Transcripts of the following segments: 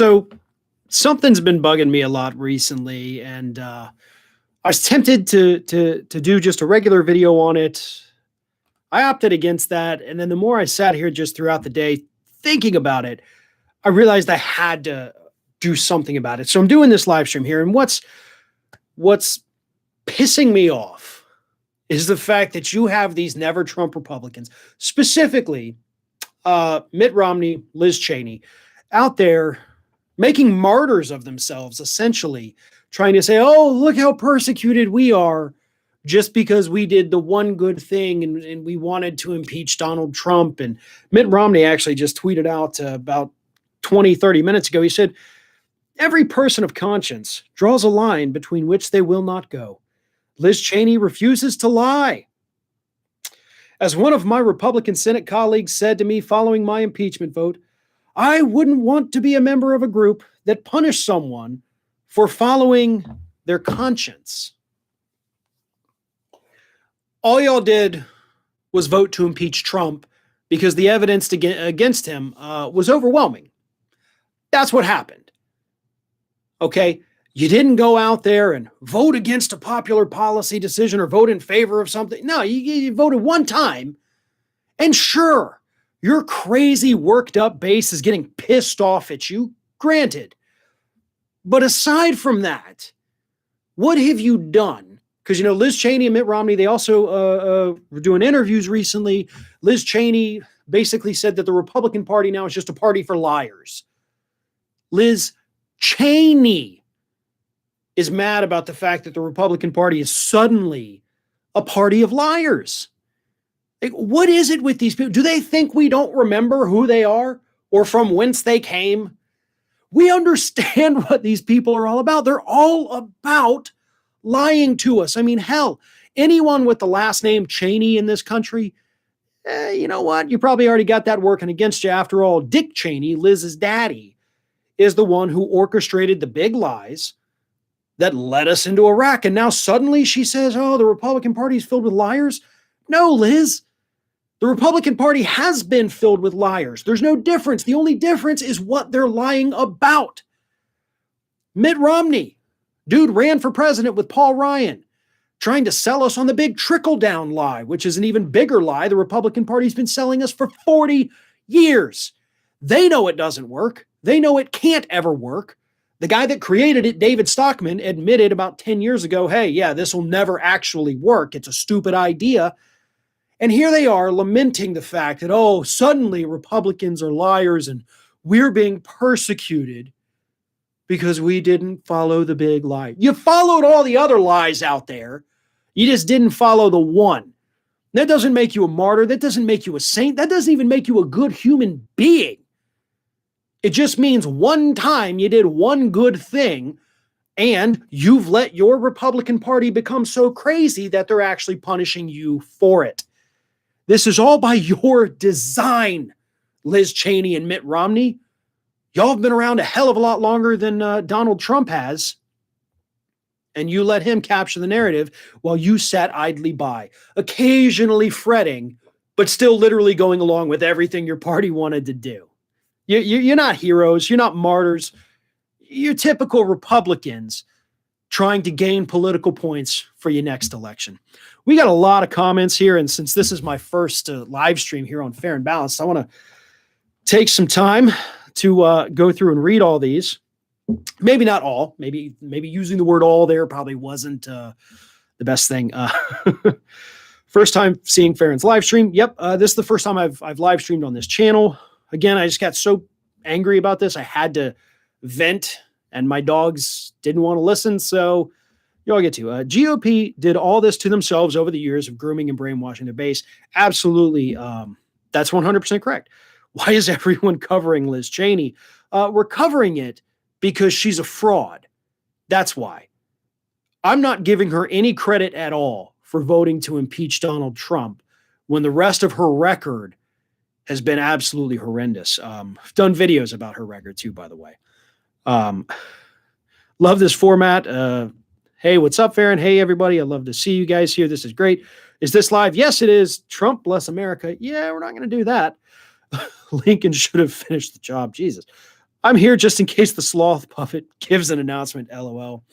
So something's been bugging me a lot recently, and I was tempted to do just a regular video on it. I opted against that, and then the more I sat here just throughout the day thinking about it, I realized I had to do something about it. So I'm doing this live stream here, and what's pissing me off is the fact that you have these never Trump Republicans, specifically Mitt Romney, Liz Cheney, out there making martyrs of themselves, essentially trying to say, oh, look how persecuted we are just because we did the one good thing and we wanted to impeach Donald Trump. And Mitt Romney actually just tweeted out about 20, 30 minutes ago. He said, every person of conscience draws a line between which they will not go. Liz Cheney refuses to lie. As one of my Republican Senate colleagues said to me following my impeachment vote, I wouldn't want to be a member of a group that punished someone for following their conscience. All y'all did was vote to impeach Trump because the evidence against him was overwhelming. That's what happened. Okay? You didn't go out there and vote against a popular policy decision or vote in favor of something. No, you voted one time, and sure, your crazy worked up base is getting pissed off at you, granted. But aside from that, what have you done? Because, Liz Cheney and Mitt Romney, they also were doing interviews recently. Liz Cheney basically said that the Republican Party now is just a party for liars. Liz Cheney is mad about the fact that the Republican Party is suddenly a party of liars. Like, what is it with these people? Do they think we don't remember who they are or from whence they came? We understand what these people are all about. They're all about lying to us. I mean, hell, anyone with the last name Cheney in this country, you know what? You probably already got that working against you. After all, Dick Cheney, Liz's daddy, is the one who orchestrated the big lies that led us into Iraq. And now suddenly she says, oh, the Republican Party is filled with liars. No, Liz, the Republican Party has been filled with liars. There's no difference. The only difference is what they're lying about. Mitt Romney, dude, ran for president with Paul Ryan, trying to sell us on the big trickle-down lie, which is an even bigger lie the Republican Party's been selling us for 40 years. They know it doesn't work. They know it can't ever work. The guy that created it, David Stockman, admitted about 10 years ago, hey, yeah, this will never actually work. It's a stupid idea. And here they are lamenting the fact that, oh, suddenly Republicans are liars and we're being persecuted because we didn't follow the big lie. You followed all the other lies out there. You just didn't follow the one. That doesn't make you a martyr. That doesn't make you a saint. That doesn't even make you a good human being. It just means one time you did one good thing and you've let your Republican Party become so crazy that they're actually punishing you for it. This is all by your design, Liz Cheney and Mitt Romney. Y'all have been around a hell of a lot longer than Donald Trump has. And you let him capture the narrative while you sat idly by, occasionally fretting, but still literally going along with everything your party wanted to do. You're not heroes. You're not martyrs. You're typical Republicans trying to gain political points for your next election. We got a lot of comments here, and since this is my first live stream here on Fair and Balanced, I want to take some time to go through and read all these. Maybe not all. Maybe using the word all there probably wasn't the best thing. First time seeing Farron's live stream. Yep, this is the first time I've live streamed on this channel. Again, I just got so angry about this. I had to vent, and my dogs didn't want to listen, so y'all get to. GOP did all this to themselves over the years of grooming and brainwashing their base. Absolutely, that's 100% correct. Why is everyone covering Liz Cheney? We're covering it because she's a fraud. That's why. I'm not giving her any credit at all for voting to impeach Donald Trump when the rest of her record has been absolutely horrendous. I've done videos about her record too, by the way. Love this format. Hey, what's up, Farron? Hey, everybody. I love to see you guys here. This is great. Is this live? Yes, it is. Trump bless America. Yeah, we're not going to do that. Lincoln should have finished the job. Jesus. I'm here just in case the sloth puppet gives an announcement. LOL.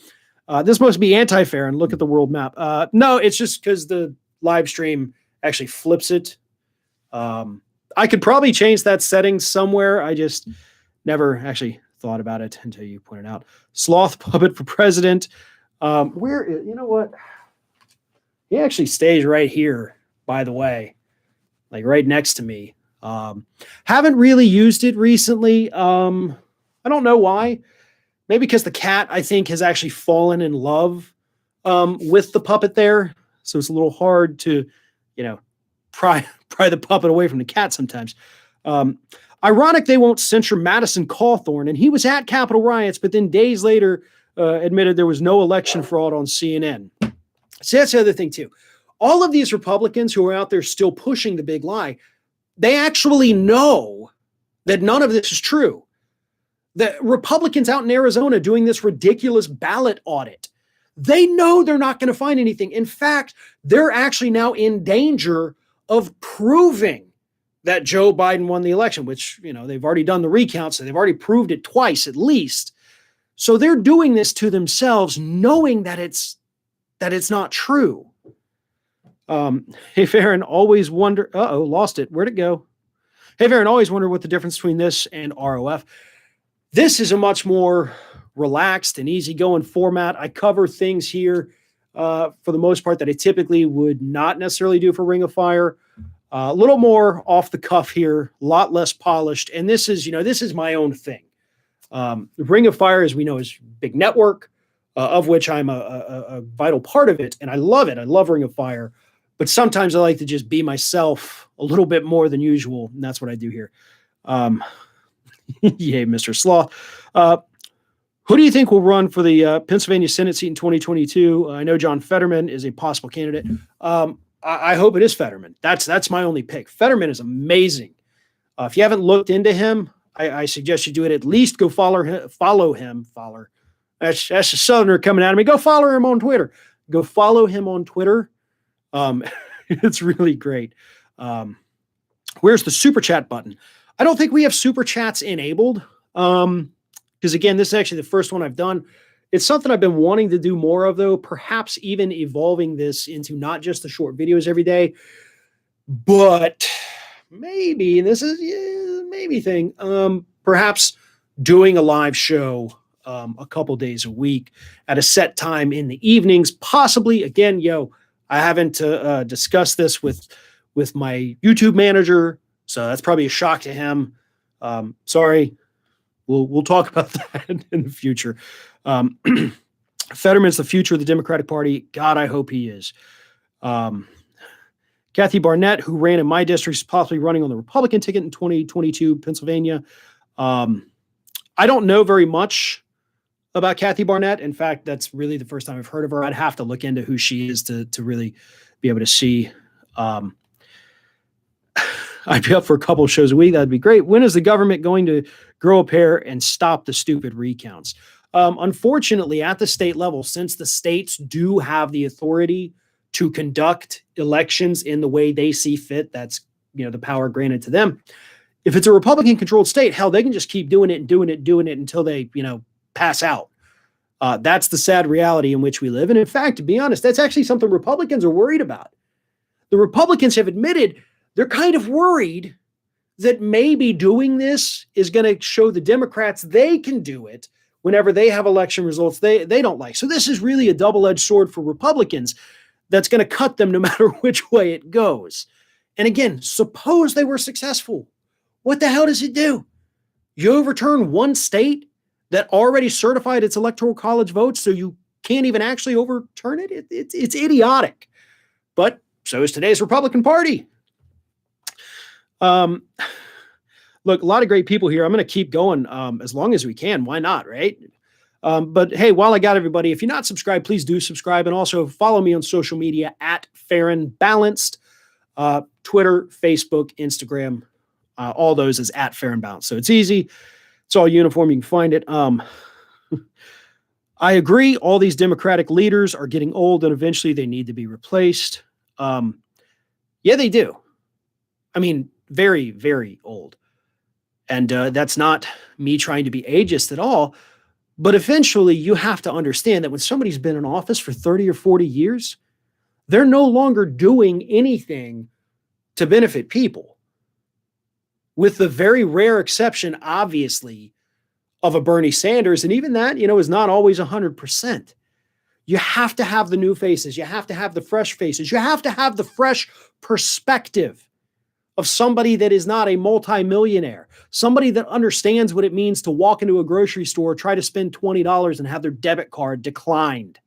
This must be anti-Farron. Look at the world map. No, it's just because the live stream actually flips it. I could probably change that setting somewhere. I just never actually thought about it until you pointed out. Sloth puppet for president. Where is, you know what? He actually stays right here, by the way, like right next to me. Haven't really used it recently. I don't know why. Maybe because the cat, I think, has actually fallen in love with the puppet there. So it's a little hard to, pry the puppet away from the cat sometimes. Ironic they won't censure Madison Cawthorn, and he was at Capitol riots, but then days later admitted there was no election fraud on CNN. So that's the other thing, too. All of these Republicans who are out there still pushing the big lie, they actually know that none of this is true. The Republicans out in Arizona doing this ridiculous ballot audit, they know they're not going to find anything. In fact, they're actually now in danger of proving that Joe Biden won the election, which, they've already done the recount, so they've already proved it twice at least. So they're doing this to themselves, knowing that it's not true. Hey, Farron, always wonder. Lost it. Where'd it go? Hey, Farron, always wonder what the difference between this and ROF. This is a much more relaxed and easygoing format. I cover things here for the most part that I typically would not necessarily do for Ring of Fire. A little more off the cuff here, a lot less polished. And this is my own thing. Ring of Fire, as we know, is a big network, of which I'm a vital part of it. And I love it. I love Ring of Fire. But sometimes I like to just be myself a little bit more than usual. And that's what I do here. Yay, Mr. Sloth. Who do you think will run for the Pennsylvania Senate seat in 2022? I know John Fetterman is a possible candidate. I hope it is Fetterman. That's my only pick. Fetterman is amazing. If you haven't looked into him, I suggest you do it. At least go follow him. That's a Southerner coming out of me. Go follow him on Twitter. Go follow him on Twitter. It's really great. Where's the super chat button? I don't think we have super chats enabled. Because again, this is actually the first one I've done. It's something I've been wanting to do more of, though, perhaps even evolving this into not just the short videos every day, but maybe, and this is maybe thing, perhaps doing a live show a couple days a week at a set time in the evenings, possibly. Again, I haven't discussed this with my YouTube manager, so that's probably a shock to him. Sorry. We'll talk about that in the future. Fetterman's the future of the Democratic Party. God, I hope he is. Kathy Barnett, who ran in my district, is possibly running on the Republican ticket in 2022, Pennsylvania. I don't know very much about Kathy Barnett. In fact, that's really the first time I've heard of her. I'd have to look into who she is to really be able to see. I'd be up for a couple of shows a week. That'd be great. When is the government going to grow a pair and stop the stupid recounts? Unfortunately, at the state level, since the states do have the authority to conduct elections in the way they see fit, that's the power granted to them. If it's a Republican-controlled state, hell, they can just keep doing it until they pass out. That's the sad reality in which we live. And in fact, to be honest, that's actually something Republicans are worried about. The Republicans have admitted they're kind of worried that maybe doing this is going to show the Democrats they can do it whenever they have election results they don't like. So this is really a double-edged sword for Republicans that's going to cut them no matter which way it goes. And again, suppose they were successful. What the hell does it do? You overturn one state that already certified its electoral college votes, so you can't even actually overturn it? It's idiotic. But so is today's Republican Party. Look, a lot of great people here. I'm going to keep going as long as we can. Why not, right? But hey, while I got everybody, if you're not subscribed, please do subscribe. And also follow me on social media at Farron Balanced, Twitter, Facebook, Instagram, all those is at Farron Balanced. So it's easy. It's all uniform. You can find it. I agree. All these Democratic leaders are getting old and eventually they need to be replaced. Yeah, they do. I mean, very, very old. And that's not me trying to be ageist at all. But eventually, you have to understand that when somebody's been in office for 30 or 40 years, they're no longer doing anything to benefit people, with the very rare exception, obviously, of a Bernie Sanders. And even that, is not always 100%. You have to have the new faces. You have to have the fresh faces. You have to have the fresh perspective of somebody that is not a multimillionaire, somebody that understands what it means to walk into a grocery store, try to spend $20 and have their debit card declined.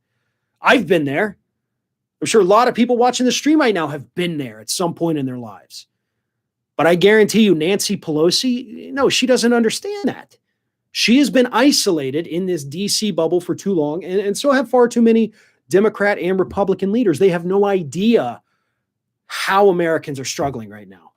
I've been there. I'm sure a lot of people watching the stream right now have been there at some point in their lives. But I guarantee you, Nancy Pelosi, no, she doesn't understand that. She has been isolated in this DC bubble for too long, and so have far too many Democrat and Republican leaders. They have no idea how Americans are struggling right now.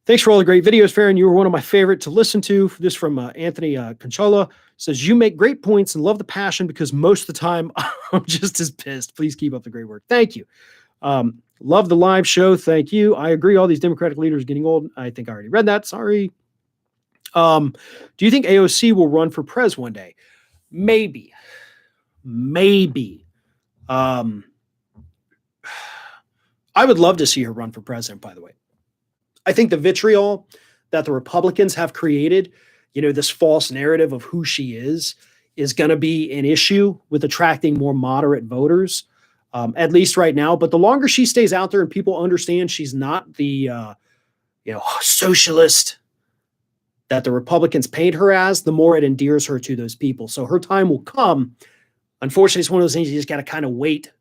Thanks for all the great videos, Farron. You were one of my favorite to listen to. This from Anthony Conchola. Says, you make great points and love the passion because most of the time I'm just as pissed. Please keep up the great work. Thank you. Love the live show. Thank you. I agree. All these Democratic leaders are getting old. I think I already read that. Sorry. Do you think AOC will run for prez one day? Maybe. I would love to see her run for president, by the way. I think the vitriol that the Republicans have created, this false narrative of who she is going to be an issue with attracting more moderate voters, at least right now. But the longer she stays out there and people understand she's not the, socialist that the Republicans paint her as, the more it endears her to those people. So her time will come. Unfortunately, it's one of those things you just got to kind of wait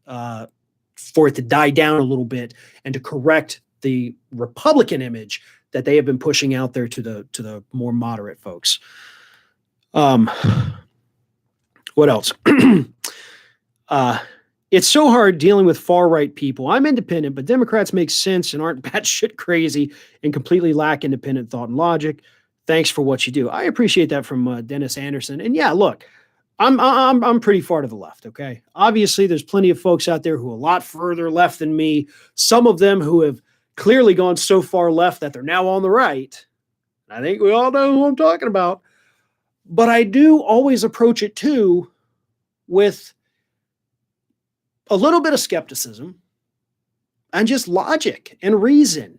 for it to die down a little bit and to correct the Republican image that they have been pushing out there to the more moderate folks. What else? It's so hard dealing with far-right people. I'm independent, but Democrats make sense and aren't batshit crazy and completely lack independent thought and logic. Thanks for what you do. I appreciate that from Dennis Anderson. And yeah, look, I'm pretty far to the left, okay? Obviously, there's plenty of folks out there who are a lot further left than me. Some of them who have clearly gone so far left that they're now on the right. I think we all know who I'm talking about. But I do always approach it, too, with a little bit of skepticism and just logic and reason.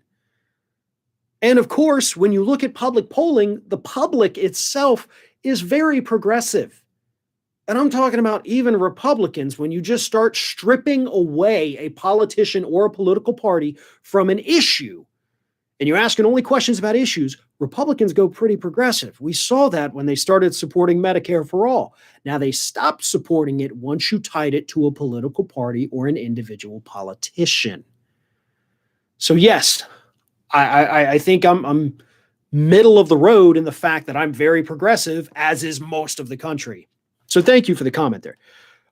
And, of course, when you look at public polling, the public itself is very progressive. And I'm talking about even Republicans, when you just start stripping away a politician or a political party from an issue, and you're asking only questions about issues, Republicans go pretty progressive. We saw that when they started supporting Medicare for all. Now they stopped supporting it once you tied it to a political party or an individual politician. So yes, I think I'm middle of the road in the fact that I'm very progressive, as is most of the country. So thank you for the comment there.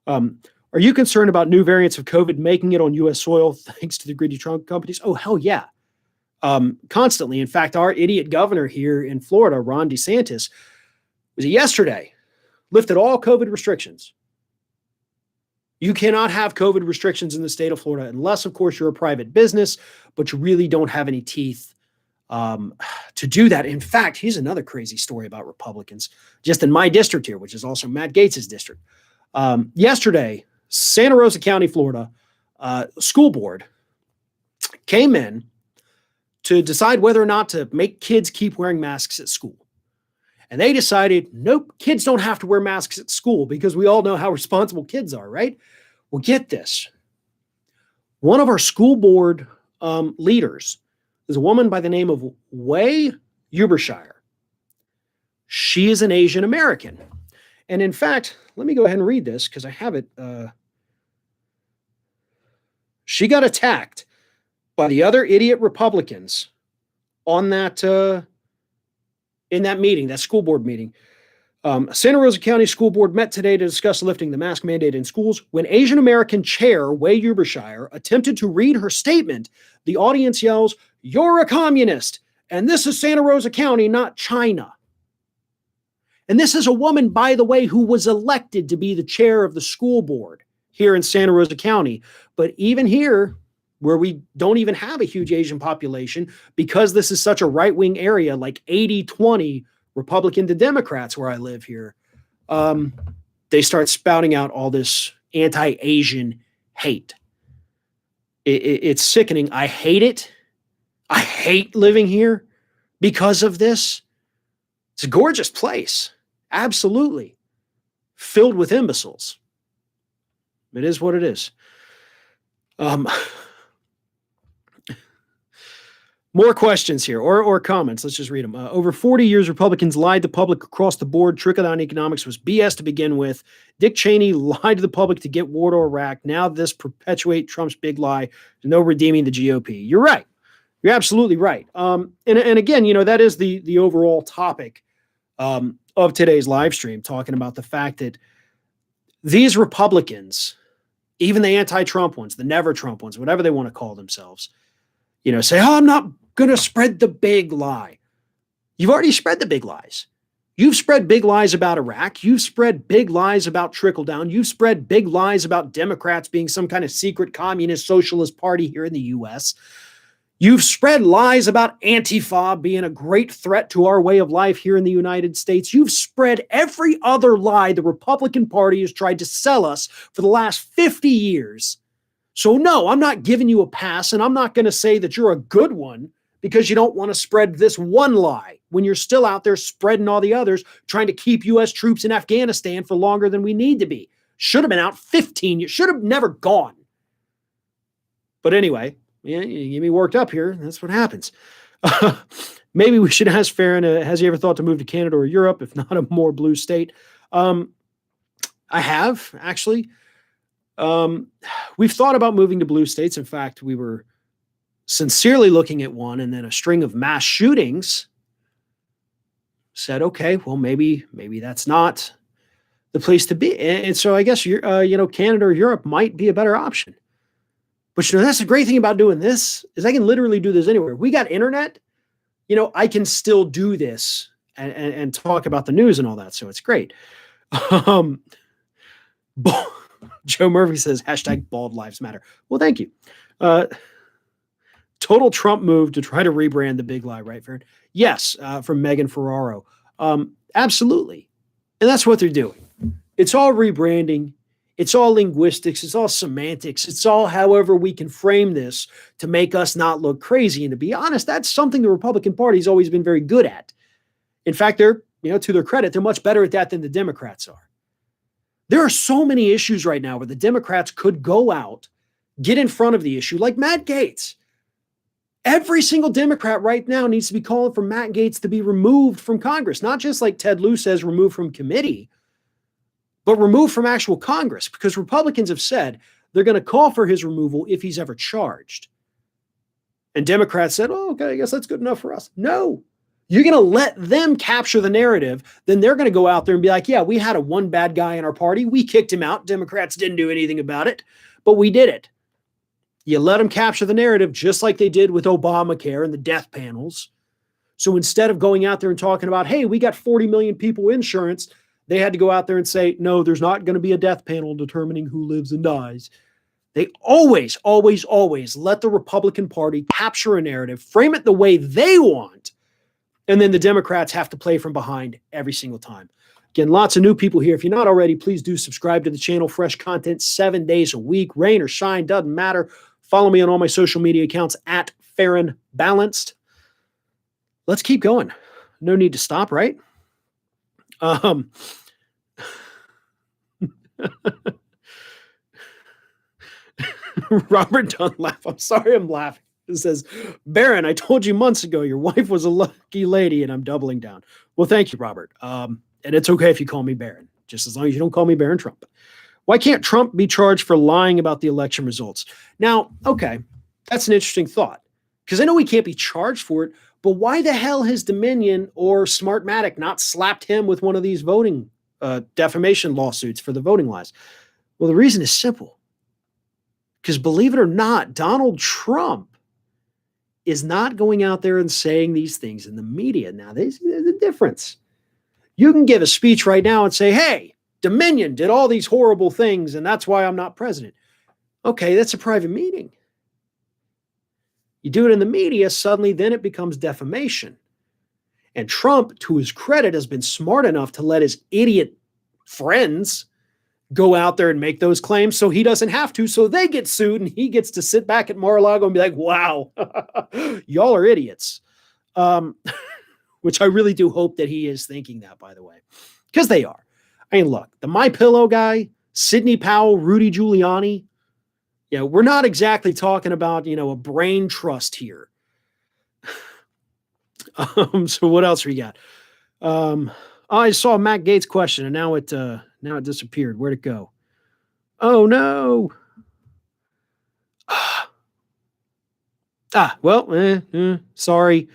Are you concerned about new variants of COVID making it on U.S. soil thanks to the greedy Trump companies? Oh, hell yeah. Constantly. In fact, our idiot governor here in Florida, Ron DeSantis, was it yesterday, lifted all COVID restrictions. You cannot have COVID restrictions in the state of Florida unless, of course, you're a private business, but you really don't have any teeth to do that. In fact, here's another crazy story about Republicans, just in my district here, which is also Matt Gaetz's district. Yesterday, Santa Rosa County, Florida, school board came in to decide whether or not to make kids keep wearing masks at school. And they decided, nope, kids don't have to wear masks at school, because we all know how responsible kids are, right? Well, get this. One of our school board leaders is a woman by the name of Way Ubershire. She is an Asian American. And in fact, let me go ahead and read this because I have it. She got attacked by the other idiot Republicans on that in that meeting, that school board meeting. Santa Rosa County School Board met today to discuss lifting the mask mandate in schools. When Asian American Chair Way Ubershire attempted to read her statement, the audience yells, "You're a communist, and this is Santa Rosa County, not China." And this is a woman, by the way, who was elected to be the chair of the school board here in Santa Rosa County. But even here, where we don't even have a huge Asian population because this is such a right-wing area, like 80-20 Republican to Democrats where I live here, they start spouting out all this anti-Asian hate. It's sickening. I hate it. I hate living here because of this. It's a gorgeous place. Absolutely. Filled with imbeciles. It is what it is. More questions here or comments. Let's just read them. Over 40 years, Republicans lied to the public across the board. Trickle-down economics was BS to begin with. Dick Cheney lied to the public to get war to Iraq. Now this perpetuates Trump's big lie. There's no redeeming the GOP. You're right. You're absolutely right. And again, that is the overall topic of today's live stream, talking about the fact that these Republicans, even the anti-Trump ones, the never Trump ones, whatever they want to call themselves, say, oh, I'm not going to spread the big lie. You've already spread the big lies. You've spread big lies about Iraq. You've spread big lies about trickle down. You've spread big lies about Democrats being some kind of secret communist socialist party here in the U.S. You've spread lies about Antifa being a great threat to our way of life here in the United States. You've spread every other lie the Republican Party has tried to sell us for the last 50 years. So no, I'm not giving you a pass, and I'm not going to say that you're a good one because you don't want to spread this one lie when you're still out there spreading all the others, trying to keep U.S. troops in Afghanistan for longer than we need to be. Should have been out 15 years. Should have never gone. But anyway, you get me worked up here. That's what happens. Maybe we should ask Farron, has he ever thought to move to Canada or Europe, if not a more blue state? I have, actually. We've thought about moving to blue states. In fact, we were sincerely looking at one, and then a string of mass shootings said, okay, well, maybe that's not the place to be. And so I guess, Canada or Europe might be a better option. But, that's the great thing about doing this is I can literally do this anywhere. We got internet, I can still do this and talk about the news and all that. So it's great. Joe Murphy says, #bald lives matter. Well, thank you. Total Trump move to try to rebrand the big lie, right, Farron? Yes, from Megan Ferraro. Absolutely. And that's what they're doing. It's all rebranding. It's all linguistics. It's all semantics. It's all however we can frame this to make us not look crazy. And to be honest, that's something the Republican Party's always been very good at. In fact, they're, to their credit, they're much better at that than the Democrats are. There are so many issues right now where the Democrats could go out, get in front of the issue, like Matt Gaetz. Every single Democrat right now needs to be calling for Matt Gaetz to be removed from Congress, not just like Ted Lieu says, removed from committee, but removed from actual Congress, because Republicans have said they're going to call for his removal if he's ever charged. And Democrats said, oh, okay, I guess that's good enough for us. No, you're going to let them capture the narrative. Then they're going to go out there and be like, yeah, we had a one bad guy in our party. We kicked him out. Democrats didn't do anything about it, but we did it. You let them capture the narrative just like they did with Obamacare and the death panels. So instead of going out there and talking about, hey, we got 40 million people insurance, they had to go out there and say, no, there's not going to be a death panel determining who lives and dies. They always, always, always let the Republican Party capture a narrative, frame it the way they want, and then the Democrats have to play from behind every single time. Again, lots of new people here. If you're not already, please do subscribe to the channel. Fresh content 7 days a week, rain or shine, doesn't matter. Follow me on all my social media accounts at Farron Balanced. Let's keep going. No need to stop, right? Robert Dunlap. I'm sorry I'm laughing. It says, Barron, I told you months ago your wife was a lucky lady, and I'm doubling down. Well, thank you, Robert. And it's okay if you call me Barron, just as long as you don't call me Barron Trump. Why can't Trump be charged for lying about the election results? Now, okay, that's an interesting thought, because I know he can't be charged for it, but why the hell has Dominion or Smartmatic not slapped him with one of these voting defamation lawsuits for the voting lies? Well, the reason is simple. Because believe it or not, Donald Trump is not going out there and saying these things in the media. Now, there's a difference. You can give a speech right now and say, hey, Dominion did all these horrible things, and that's why I'm not president. Okay, that's a private meeting. You do it in the media, suddenly then it becomes defamation. And Trump, to his credit, has been smart enough to let his idiot friends go out there and make those claims so he doesn't have to. So they get sued and he gets to sit back at Mar-a-Lago and be like, wow, y'all are idiots. Which I really do hope that he is thinking that, by the way, because they are. I mean, look, the MyPillow guy, Sidney Powell, Rudy Giuliani, we're not exactly talking about, a brain trust here. So what else we got? I saw Matt Gaetz' question and now it disappeared. Where'd it go? Oh no. Sorry.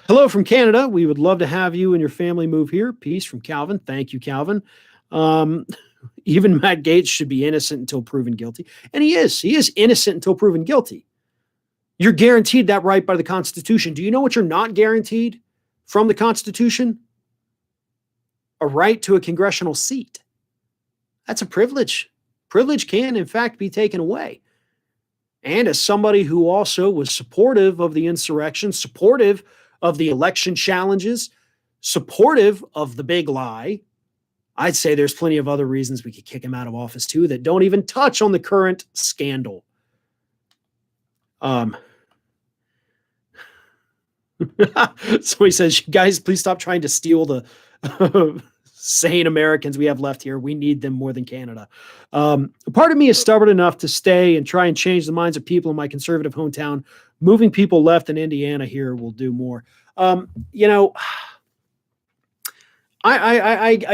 Hello from Canada. We would love to have you and your family move here. Peace from Calvin. Thank you, Calvin. Even Matt Gaetz should be innocent until proven guilty. And he is. He is innocent until proven guilty. You're guaranteed that right by the Constitution. Do you know what you're not guaranteed from the Constitution? A right to a congressional seat. That's a privilege. Privilege can, in fact, be taken away. And as somebody who also was supportive of the insurrection, supportive of the election challenges, supportive of the big lie, I'd say there's plenty of other reasons we could kick him out of office too that don't even touch on the current scandal. Somebody says, guys, please stop trying to steal the sane Americans we have left here. We need them more than Canada. Part of me is stubborn enough to stay and try and change the minds of people in my conservative hometown. Moving people left in Indiana here will do more. I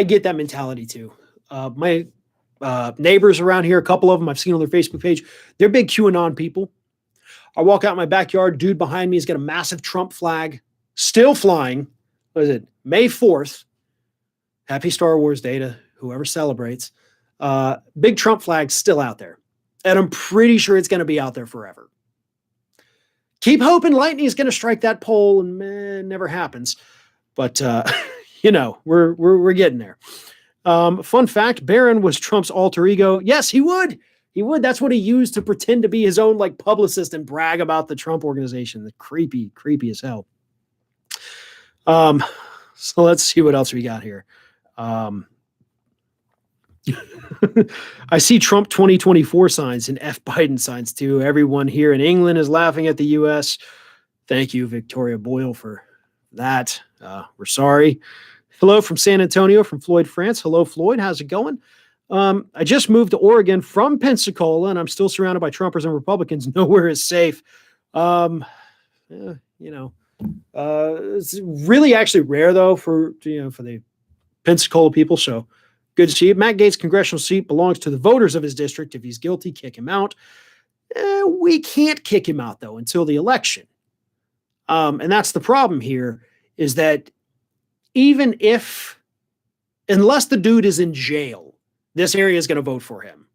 get that mentality too. My neighbors around here, a couple of them I've seen on their Facebook page, they're big QAnon people. I walk out in my backyard, dude behind me has got a massive Trump flag still flying. What is it? May 4th. Happy Star Wars Day to whoever celebrates. Big Trump flag still out there. And I'm pretty sure it's going to be out there forever. Keep hoping lightning is going to strike that pole and it never happens. But, we're getting there. Fun fact, Barron was Trump's alter ego. Yes, he would. He would. That's what he used to pretend to be his own publicist and brag about the Trump organization. The creepy as hell. So let's see what else we got here. I see Trump 2024 signs and F Biden signs too. Everyone here in England is laughing at the U.S. Thank you, Victoria Boyle, for that. We're sorry. Hello from San Antonio, from Floyd, France. Hello, Floyd. How's it going? I just moved to Oregon from Pensacola, and I'm still surrounded by Trumpers and Republicans. Nowhere is safe. It's really actually rare though for the Pensacola people. So good to see it. Matt Gaetz' congressional seat belongs to the voters of his district. If he's guilty, kick him out. We can't kick him out though until the election. And that's the problem here is that unless the dude is in jail, this area is going to vote for him.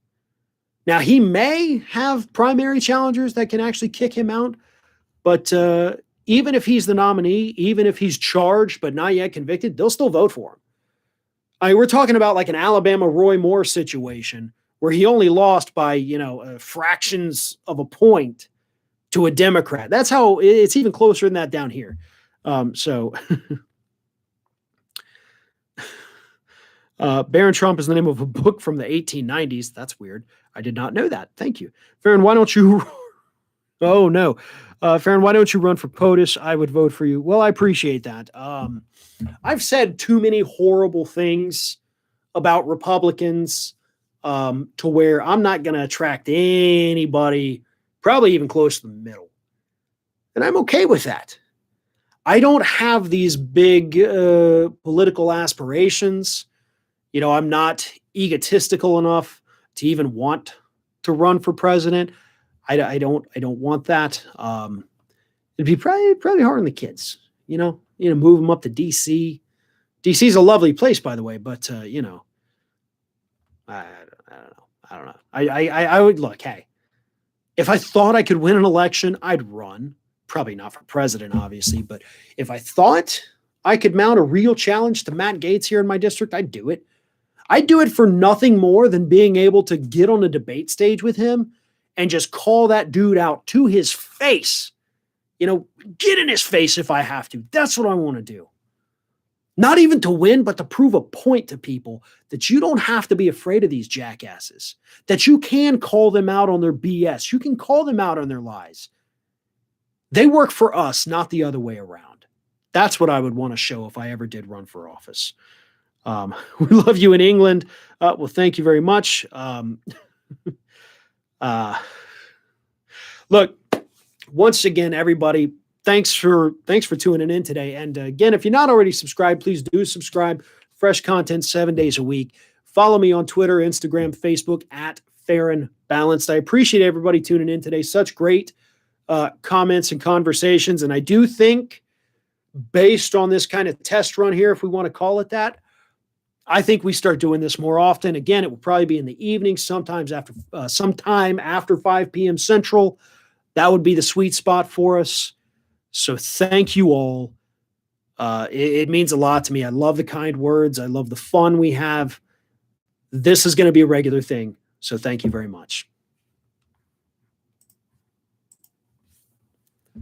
Now, he may have primary challengers that can actually kick him out, but even if he's the nominee, even if he's charged but not yet convicted, they'll still vote for him. We're talking about an Alabama Roy Moore situation where he only lost by, fractions of a point to a Democrat. That's how it's even closer than that down here. Barron Trump is the name of a book from the 1890s. That's weird. I did not know that. Thank you. Farron, why don't you... Oh, no. Farron, why don't you run for POTUS? I would vote for you. Well, I appreciate that. I've said too many horrible things about Republicans to where I'm not going to attract anybody, probably even close to the middle. And I'm okay with that. I don't have these big political aspirations. I'm not egotistical enough to even want to run for president. I don't want that. It'd be probably hard on the kids, move them up to DC. DC is a lovely place, by the way, but I don't know. I would look, hey, if I thought I could win an election, I'd run. Probably not for president, obviously, but if I thought I could mount a real challenge to Matt Gaetz here in my district, I'd do it. I'd do it for nothing more than being able to get on a debate stage with him and just call that dude out to his face. Get in his face if I have to. That's what I want to do. Not even to win, but to prove a point to people that you don't have to be afraid of these jackasses, that you can call them out on their BS. You can call them out on their lies. They work for us, not the other way around. That's what I would want to show if I ever did run for office. We love you in England. Well, thank you very much. Look, once again, everybody, thanks for tuning in today. And again, if you're not already subscribed, please do subscribe. Fresh content 7 days a week. Follow me on Twitter, Instagram, Facebook at Farron Balanced. I appreciate everybody tuning in today. Such great comments and conversations. And I do think, based on this kind of test run here, if we want to call it that, I think we start doing this more often. Again, it will probably be in the evening, sometime after 5 p.m. Central. That would be the sweet spot for us. So thank you all. It means a lot to me. I love the kind words. I love the fun we have. This is going to be a regular thing. So thank you very much.